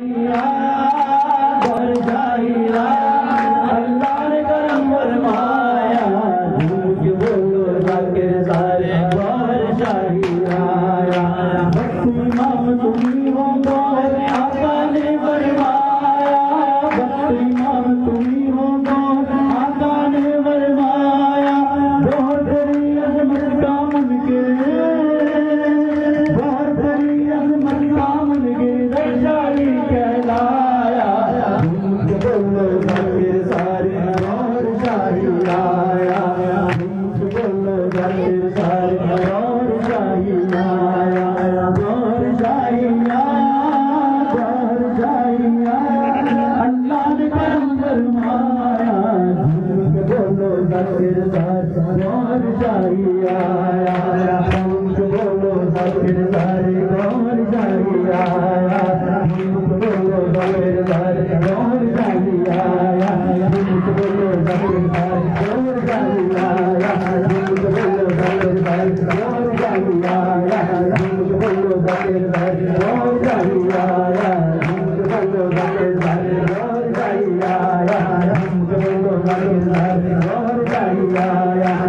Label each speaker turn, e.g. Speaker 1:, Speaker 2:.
Speaker 1: अल्लाह ने करम फरमाया झूठ बोलो जाकिर सारे गौर शाही आया भक्ति इमाम तुम्ही हो गौर आका ने फरमाया भक्ति इमाम तुम्ही हो गौर आका ने फरमाया बहुत बड़ी अजमत का मुनके बहुत बड़ी अजमत का मुनके शाही कहलाया झूठ बोलो जाकिर सारे गौर शाही आया झूठ बोलो जाकिर सारे गौर शाही आया गौर शाही अल्लाह ने करम फरमाया झूठ बोलो जाकिर सारे गौर शाही आया झूठ बोलो जाकिर सारे गौर शाही आया झूठ बोलो जाकिर सारे गौर शाही आया झूठ बोलो जाकिर सारे गौर शाही आया झूठ बोलो जाकिर सारे गौर शाही आया झूठ बोलो जाकिर सारे गौर शाही आया झूठ बोलो जाकिर सारे गौर शाही आया झूठ बोलो जाकिर सारे गौर शाही आया